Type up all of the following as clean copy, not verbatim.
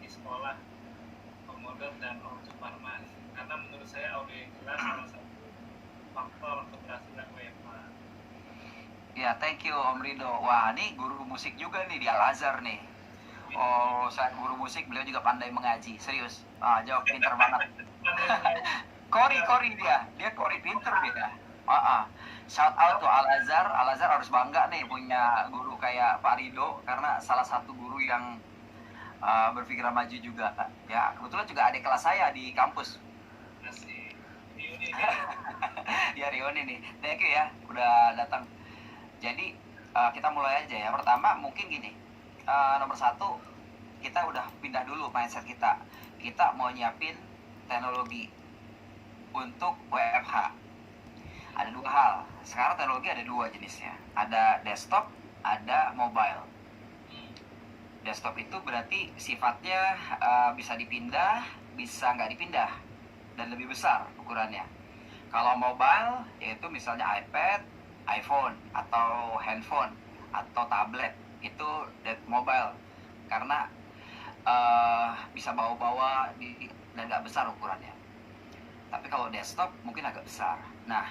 di sekolah Komodo dan Om Suparman, karena menurut saya audio yang jelas salah satu faktor keberhasilan WFH. Ya, thank you Om Rido. Wah, ini guru musik juga nih di Al-Azhar nih. Oh, saya guru musik, beliau juga pandai mengaji. Serius. Jawab pinter banget. Kori dia kori pinter dia. Shout out to Al-Azhar. Al-Azhar harus bangga nih punya guru kayak Pak Rido, karena salah satu guru yang berpikiran maju juga. Ya, kebetulan juga adik kelas saya di kampus. Ya, Rioni nih. Thank you ya udah datang. Jadi kita mulai aja ya. Pertama mungkin gini, nomor satu, kita udah pindah dulu mindset kita. Kita mau nyiapin teknologi untuk WFH. Ada dua hal. Sekarang teknologi ada dua jenisnya. Ada desktop, ada mobile. Desktop itu berarti sifatnya bisa dipindah, bisa nggak dipindah, dan lebih besar ukurannya. Kalau mobile, yaitu misalnya iPad, iPhone, atau handphone, atau tablet, itu mobile. Karena bisa bawa-bawa dan nggak besar ukurannya. Tapi kalau desktop mungkin agak besar. Nah,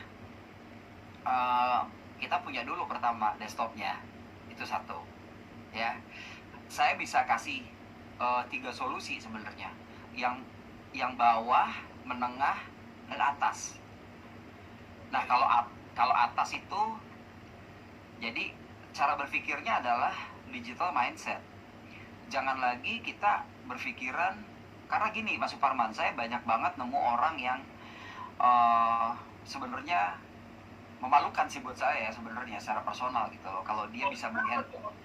kita punya dulu pertama desktopnya. Itu satu. Ya, saya bisa kasih 3 solusi sebenarnya. Yang bawah, menengah, dan atas. Nah, kalau atas itu, jadi cara berpikirnya adalah digital mindset. Jangan lagi kita berpikiran, karena gini Mas Suparman, saya banyak banget nemu orang yang sebenarnya memalukan sih buat saya ya, sebenarnya secara personal gitu loh, kalau dia bisa beli handphone.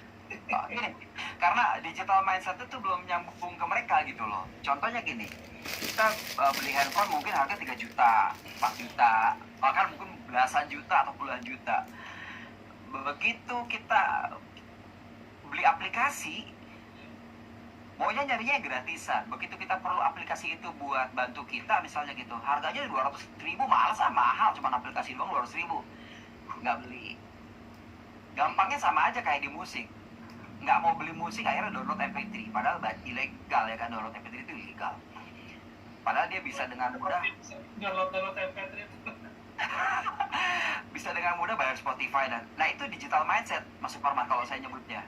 Gini, karena digital mindset itu belum nyambung ke mereka gitu loh. Contohnya gini, kita beli handphone mungkin harga 3 juta, 4 juta, bahkan mungkin belasan juta atau puluhan juta. Begitu kita beli aplikasi, maunya nyarinya gratisan. Begitu kita perlu aplikasi itu buat bantu kita misalnya gitu, harganya 200.000, mahal, cuma aplikasi doang 200.000, nggak beli. Gampangnya sama aja kayak di musik, nggak mau beli musik akhirnya download MP3, padahal ilegal ya kan, download MP3 itu ilegal. Padahal dia bisa dengan mudah download MP3 bisa dengan mudah bayar Spotify. Dan nah, itu digital mindset Mas Suparman kalau saya nyebutnya.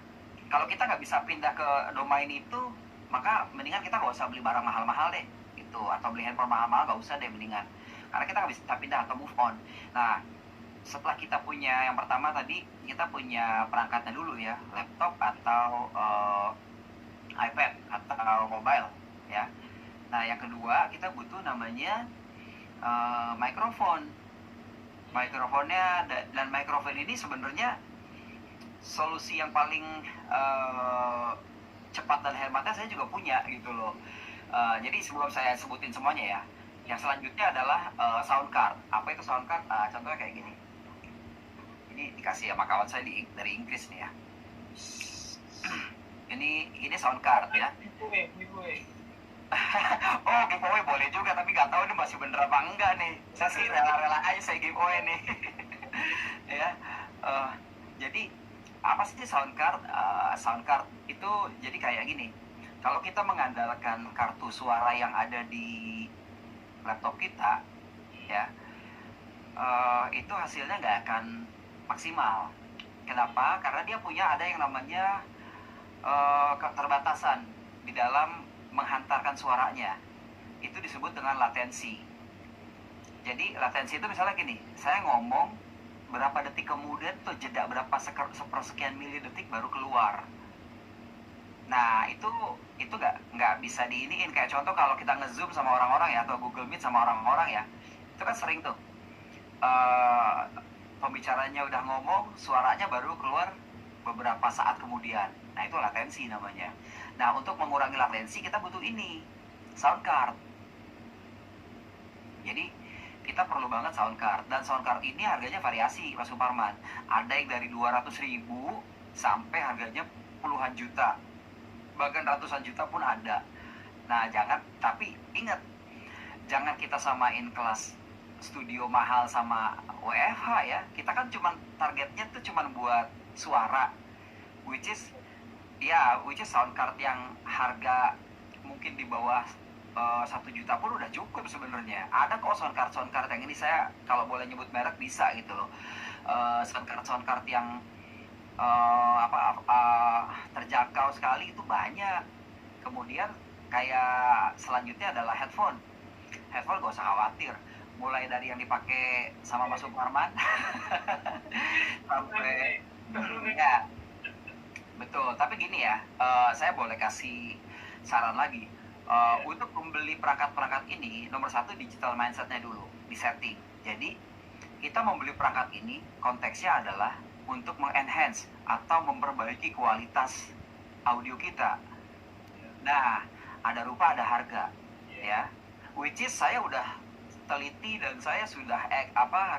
Kalau kita nggak bisa pindah ke domain itu, maka mendingan kita nggak usah beli barang mahal-mahal deh gitu, atau beli handphone mahal-mahal nggak usah deh mendingan, karena kita nggak bisa pindah atau move on. Nah, setelah kita punya yang pertama tadi, kita punya perangkatnya dulu ya, laptop atau iPad atau mobile ya. Nah, yang kedua kita butuh namanya mikrofon. Mikrofonnya, dan mikrofon ini sebenarnya solusi yang paling cepat dan hematnya saya juga punya gitu loh. Jadi sebelum saya sebutin semuanya ya, yang selanjutnya adalah sound card. Apa itu sound card? Contohnya kayak gini. Ini dikasih sama kawan saya dari Inggris nih ya. Ini sound card ya. Oh, giveaway boleh juga, tapi nggak tahu ini masih bener apa enggak nih. Saya sih rela-rela aja saya giveaway nih. Ya, jadi apa sih sound card? Sound card itu jadi kayak gini. Kalau kita mengandalkan kartu suara yang ada di laptop kita, ya, itu hasilnya nggak akan maksimal. Kenapa? Karena dia punya ada yang namanya keterbatasan di dalam menghantarkan suaranya. Itu disebut dengan latensi. Jadi latensi itu misalnya gini, saya ngomong berapa detik kemudian tuh jeda berapa sepersekian milidetik baru keluar. Nah, itu nggak bisa diiniin. Kayak contoh kalau kita nge-zoom sama orang-orang ya, atau Google Meet sama orang-orang ya, itu kan sering tuh pembicaranya udah ngomong, suaranya baru keluar beberapa saat kemudian. Nah, itu latensi namanya. Nah, untuk mengurangi latensi kita butuh ini, sound card. Jadi kita perlu banget sound card, dan sound card ini harganya variasi Mas Suparman. Ada yang dari 200.000 sampai harganya puluhan juta, bahkan ratusan juta pun ada. Nah, tapi ingat, jangan kita samain kelas studio mahal sama WFH ya. Kita kan targetnya tuh cuman buat suara, which is sound card yang harga mungkin di bawah 1 juta pun udah cukup sebenarnya. Ada kok soundcard yang ini, saya kalau boleh nyebut merek bisa gitu loh. Soundcard yang terjangkau sekali itu banyak. Kemudian kayak selanjutnya adalah headphone gak usah khawatir, mulai dari yang dipakai sama Mas Suparman sampai ya betul. Tapi gini ya, saya boleh kasih saran lagi. Untuk membeli perangkat-perangkat ini, nomor satu digital mindsetnya dulu di setting. Jadi kita membeli perangkat ini konteksnya adalah untuk mengenhance atau memperbaiki kualitas audio kita. Nah, ada rupa ada harga, ya. Which is saya udah teliti dan saya sudah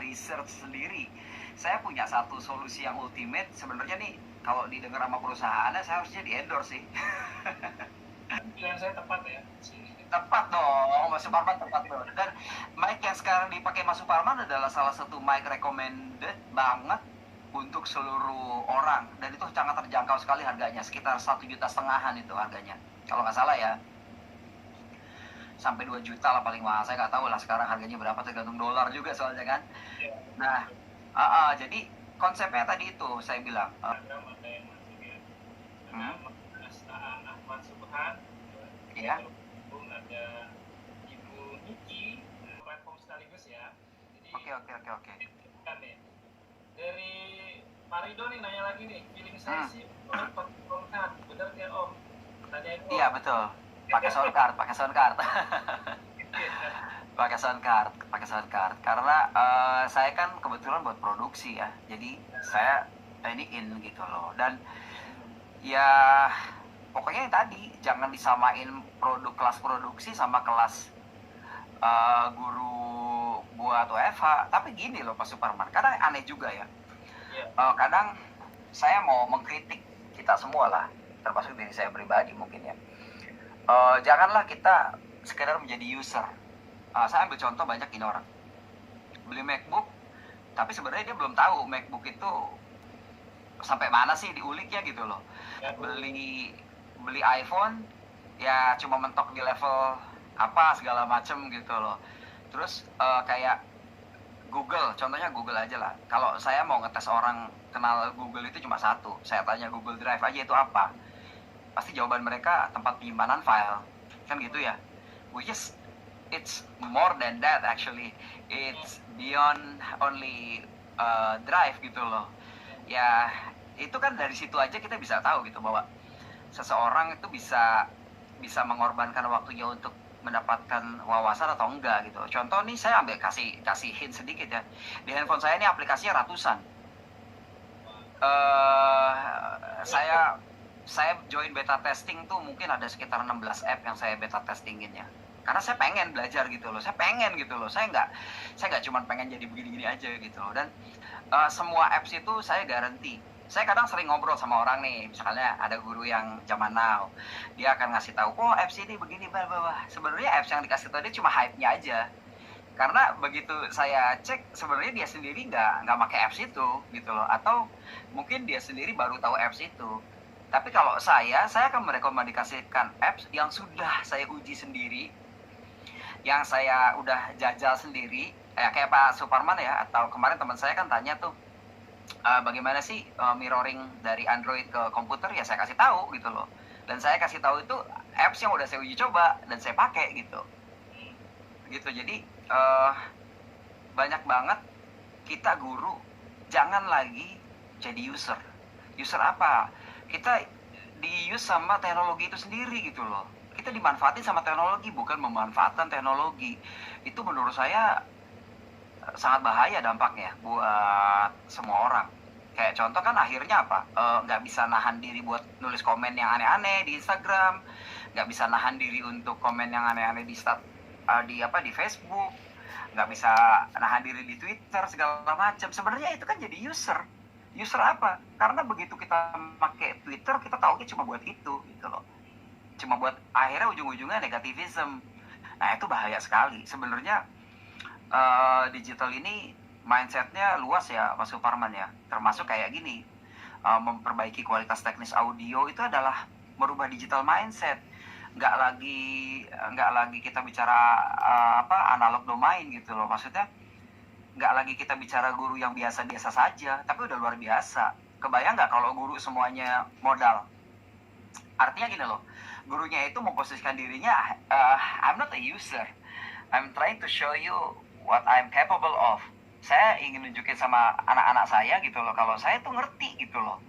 research sendiri. Saya punya satu solusi yang ultimate. Sebenarnya nih kalau didengar sama perusahaannya saya harusnya di endorse sih. Pilihan saya tepat ya. Tepat dong, Mas Suparman tepat dong. Dan mic yang sekarang dipakai Mas Suparman adalah salah satu mic recommended banget untuk seluruh orang, dan itu sangat terjangkau sekali harganya, sekitar 1,5 jutaan itu harganya kalau nggak salah ya, sampai 2 juta lah paling mahal. Saya nggak tahu lah sekarang harganya berapa, tergantung dolar juga soalnya kan. Nah, jadi konsepnya tadi itu saya bilang. Ada yang masuk ya. Ada Ahmad Subhan. Iya. Ada Ibu Niki, platform sekaligus ya. Jadi, Oke. Kan nih, dari Pak Ridho nih nanya lagi nih, feeling saya sih pakai soundcard, bener ya Om? Tanyain Om. Iya betul. Pakai soundcard. pakai soundcard karena saya kan kebetulan buat produksi ya, jadi saya ini gitu loh. Dan ya pokoknya yang tadi, jangan disamain kelas produksi sama kelas guru buat WFH. Tapi gini loh Pak Suparman, kadang aneh juga ya. Kadang saya mau mengkritik kita semua lah, termasuk diri saya pribadi mungkin ya. Janganlah kita sekedar menjadi user. Saya ambil contoh, banyak ini orang beli MacBook, tapi sebenarnya dia belum tahu MacBook itu sampai mana sih diuliknya gitu loh. Beli iPhone ya cuma mentok di level apa segala macem gitu loh. Terus kayak Google, contohnya Google aja lah. Kalau saya mau ngetes orang kenal Google itu cuma satu, saya tanya Google Drive aja itu apa, pasti jawaban mereka tempat penyimpanan file, kan gitu ya. Which is it's more than that actually, it's beyond only drive gitu loh. Ya itu kan dari situ aja kita bisa tahu gitu bahwa seseorang itu bisa mengorbankan waktunya untuk mendapatkan wawasan atau enggak gitu. Contoh nih, saya ambil kasih hint sedikit ya. Di handphone saya ini aplikasinya ratusan. Saya join beta testing tuh mungkin ada sekitar 16 app yang saya beta testingin ya. Karena saya pengen belajar gitu loh. Saya nggak cuma pengen jadi begini-gini aja gitu loh. Dan semua apps itu saya garansi. Saya kadang sering ngobrol sama orang nih, misalnya ada guru yang zaman now, dia akan ngasih tahu, oh apps ini begini, bawah. Sebenarnya apps yang dikasih tahu dia cuma hype-nya aja. Karena begitu saya cek, sebenarnya dia sendiri nggak pakai apps itu gitu loh, atau mungkin dia sendiri baru tahu apps itu. Tapi kalau saya akan merekomendasikan apps yang sudah saya uji sendiri, yang saya udah jajal sendiri, kayak Pak Suparman ya, atau kemarin teman saya kan tanya tuh, bagaimana sih mirroring dari Android ke komputer, ya saya kasih tahu gitu loh. Dan saya kasih tahu itu apps yang udah saya uji coba dan saya pakai gitu. Jadi banyak banget kita guru jangan lagi jadi user. User apa? Kita di-use sama teknologi itu sendiri gitu loh. Kita dimanfaatin sama teknologi, bukan memanfaatkan teknologi. Itu menurut saya sangat bahaya dampaknya buat semua orang. Kayak contoh kan akhirnya apa? Nggak bisa nahan diri buat nulis komen yang aneh-aneh di Instagram, nggak bisa nahan diri untuk komen yang aneh-aneh di Facebook, nggak bisa nahan diri di Twitter segala macam. Sebenarnya itu kan jadi user. User apa? Karena begitu kita pakai Twitter, kita tahu cuma buat itu gitu loh. Cuma buat akhirnya ujung-ujungnya negativism. Nah itu bahaya sekali. Sebenarnya digital ini mindsetnya luas ya Mas Suparman ya, termasuk kayak gini, memperbaiki kualitas teknis audio itu adalah merubah digital mindset. nggak lagi kita bicara analog domain gitu loh. Maksudnya nggak lagi kita bicara guru yang biasa-biasa saja, tapi udah luar biasa. Kebayang nggak kalau guru semuanya modal? Artinya gini loh, gurunya itu memposisikan dirinya, I'm not a user, I'm trying to show you what I'm capable of. Saya ingin nunjukin sama anak-anak saya gitu loh, kalau saya tuh ngerti gitu loh.